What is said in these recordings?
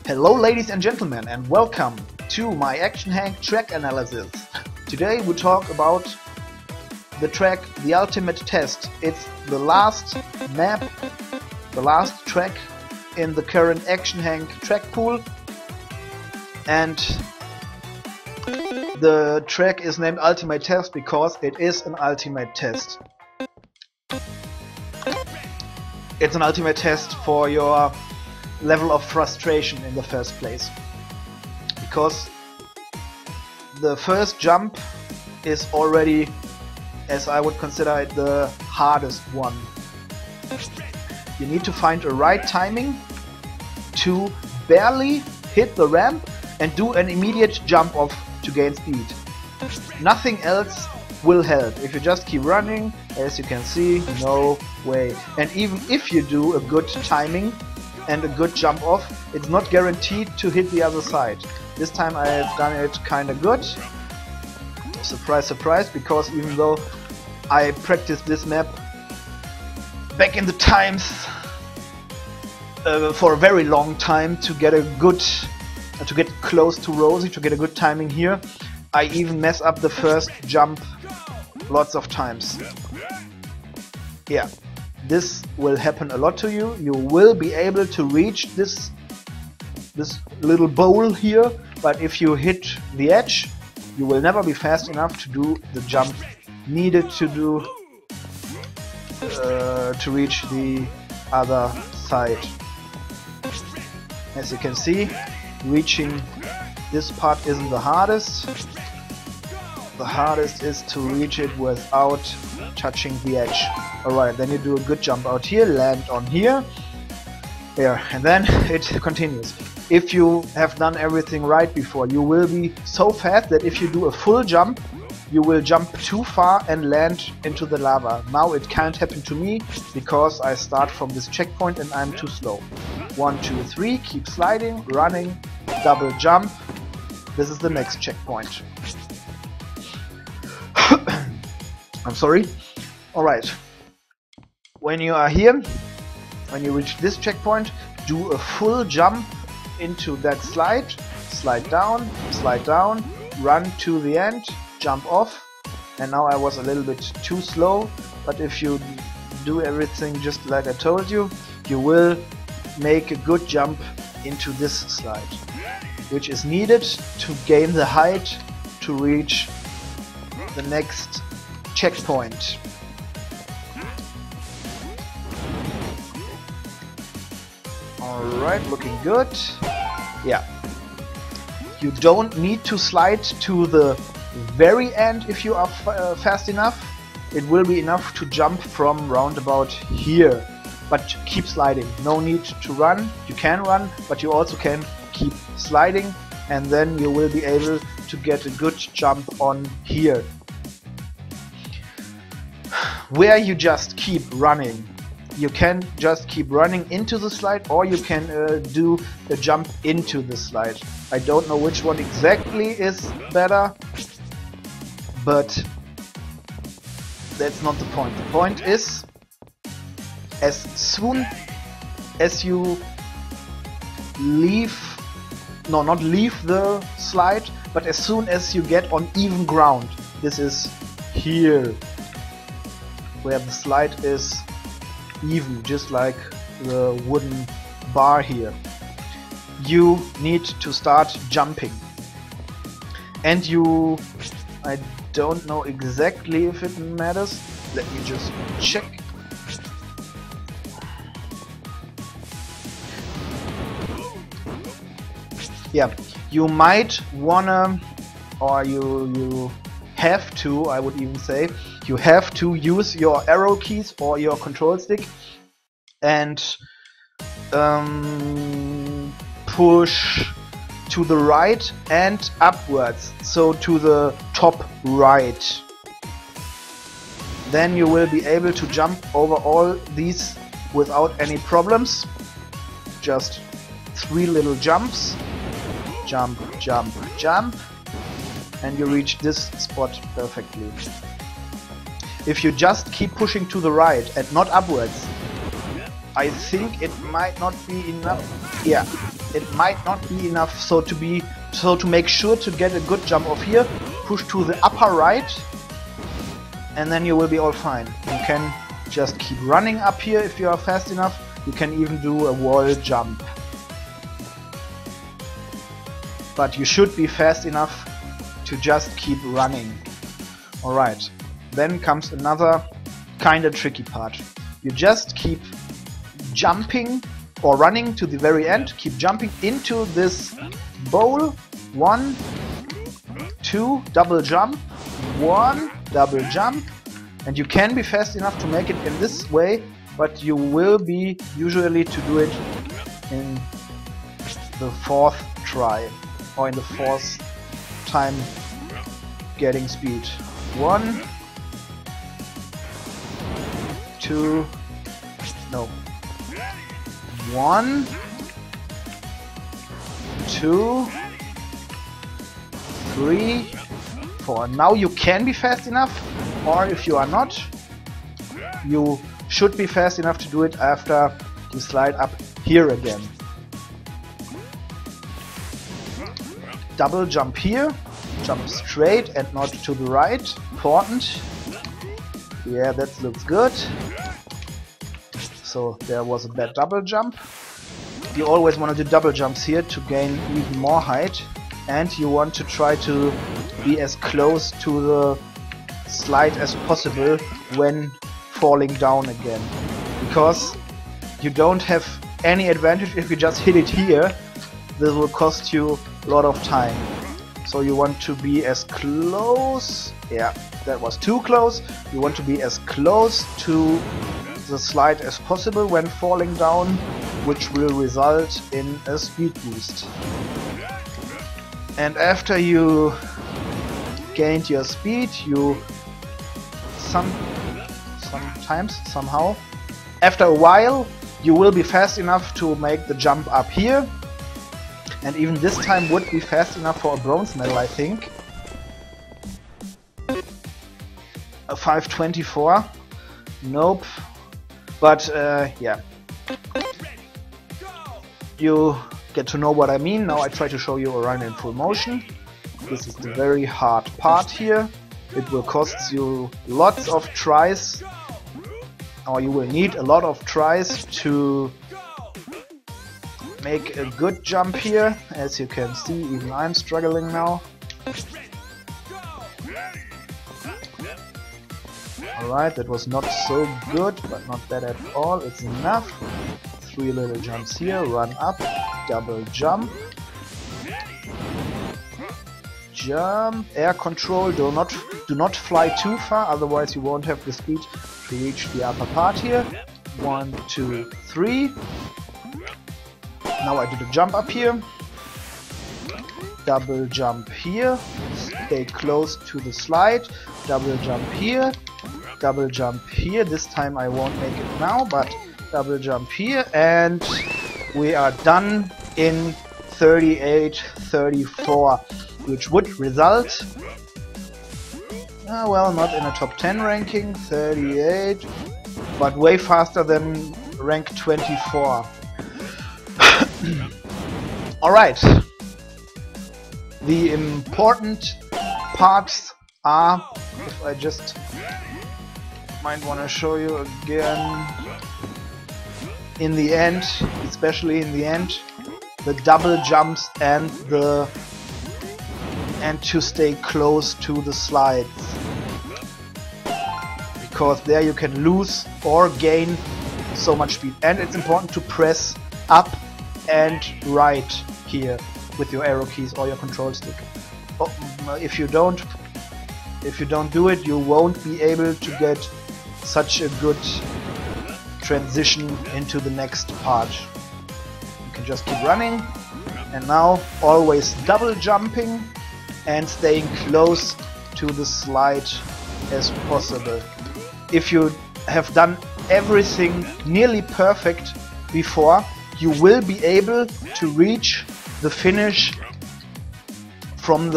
Hello ladies and gentlemen, and welcome to my Action Hank track analysis. Today we talk about the track The Ultimate Test. It's the last map, the last track in the current Action Hank track pool, and the track is named Ultimate Test because it is an ultimate test. It's an ultimate test for your level of frustration in the first place, because the first jump is already, as I would consider it, the hardest one. You need to find a right timing to barely hit the ramp and do an immediate jump off to gain speed. Nothing else will help. If you just keep running, as you can see, no way. And even if you do a good timing and a good jump off, it's not guaranteed to hit the other side. This time I have done it kinda good. Surprise, surprise, because even though I practiced this map back in the times for a very long time to get a good, to get close to Rosie, to get a good timing here, I even mess up the first jump lots of times. Yeah, this will happen a lot to you. You will be able to reach this little bowl here, but if you hit the edge, you will never be fast enough to do the jump needed to do to reach the other side. As you can see, reaching this part isn't the hardest. The hardest is to reach it without touching the edge. Alright, then you do a good jump out here, land on here. There, and then it continues. If you have done everything right before, you will be so fast that if you do a full jump, you will jump too far and land into the lava. Now it can't happen to me because I start from this checkpoint and I'm too slow. 1, 2, 3, keep sliding, running, double jump. This is the next checkpoint. I'm sorry. Alright. When you are here, when you reach this checkpoint, do a full jump into that slide, slide down, run to the end, jump off. And now I was a little bit too slow, but if you do everything just like I told you, you will make a good jump into this slide, which is needed to gain the height to reach the next checkpoint. Alright, looking good. Yeah. You don't need to slide to the very end if you are fast enough. It will be enough to jump from roundabout here. But keep sliding. No need to run. You can run, but you also can keep sliding, and then you will be able to get a good jump on here, where you just keep running. You can just keep running into the slide, or you can do a jump into the slide. I don't know which one exactly is better, but that's not the point. The point is, as soon as you leave, no, not leave the slide, but as soon as you get on even ground, this is here, where the slide is even, just like the wooden bar here, you need to start jumping. And I don't know exactly if it matters, let me just check. Yeah, you might wanna, or you have to, I would even say, you have to use your arrow keys or your control stick and push to the right and upwards, so to the top right. Then you will be able to jump over all these without any problems. Just 3 little jumps. Jump, jump, jump, and you reach this spot perfectly. If you just keep pushing to the right and not upwards, I think it might not be enough. Yeah, it might not be enough. So to make sure to get a good jump off here, push to the upper right, and then you will be all fine. You can just keep running up here if you are fast enough. You can even do a wall jump. But you should be fast enough to just keep running. Alright, then comes another kinda tricky part. You just keep jumping or running to the very end, keep jumping into this bowl. 1, 2, double jump, 1, double jump, and you can be fast enough to make it in this way, but you will be usually to do it in the 4th try, or in the 4th time getting speed. 1, 2, no. 1, 2, 3, 4. Now you can be fast enough, or if you are not, you should be fast enough to do it after you slide up here again. Double jump here, jump straight and not to the right. Important. Yeah, that looks good. So there was a bad double jump. You always want to do double jumps here to gain even more height, and you want to try to be as close to the slide as possible when falling down again, because you don't have any advantage if you just hit it here. This will cost you a lot of time. So you want to be as close. Yeah, that was too close. You want to be as close to the slide as possible when falling down, which will result in a speed boost. And after you gained your speed, you somehow, after a while, you will be fast enough to make the jump up here. And even this time would be fast enough for a bronze medal, I think. A 5:24. Nope. But yeah. You get to know what I mean. Now I try to show you a run in full motion. This is the very hard part here. It will cost you lots of tries, or you will need a lot of tries to make a good jump here. As you can see, even I'm struggling now. Alright, that was not so good, but not bad at all. It's enough. 3 little jumps here, run up, double jump. Jump, air control, do not fly too far, otherwise you won't have the speed to reach the upper part here. 1, 2, 3. Now I did a jump up here. Double jump here. Stay close to the slide. Double jump here. Double jump here. This time I won't make it now, but double jump here, and we are done in 38-34. Which would result, well, not in a top 10 ranking, 38, but way faster than rank 24. Alright, the important parts are, if I just might want to show you again, in the end, especially in the end, the double jumps and to stay close to the slides, because there you can lose or gain so much speed. And it's important to press up and right here with your arrow keys or your control stick. If you don't do it, you won't be able to get such a good transition into the next part. You can just keep running, and now always double jumping and staying close to the slide as possible. If you have done everything nearly perfect before, you will be able to reach the finish from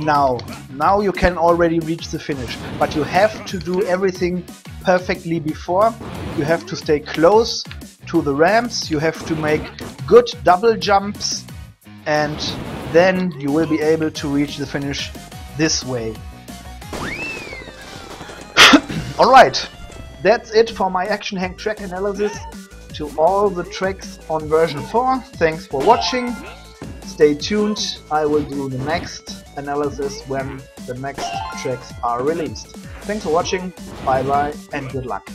now. Now you can already reach the finish, but you have to do everything perfectly before. You have to stay close to the ramps, you have to make good double jumps, and then you will be able to reach the finish this way. Alright, that's it for my Action Henk track analysis to all the tracks on version 4. Thanks for watching. Stay tuned, I will do the next analysis when the next tracks are released. Thanks for watching, bye bye and good luck.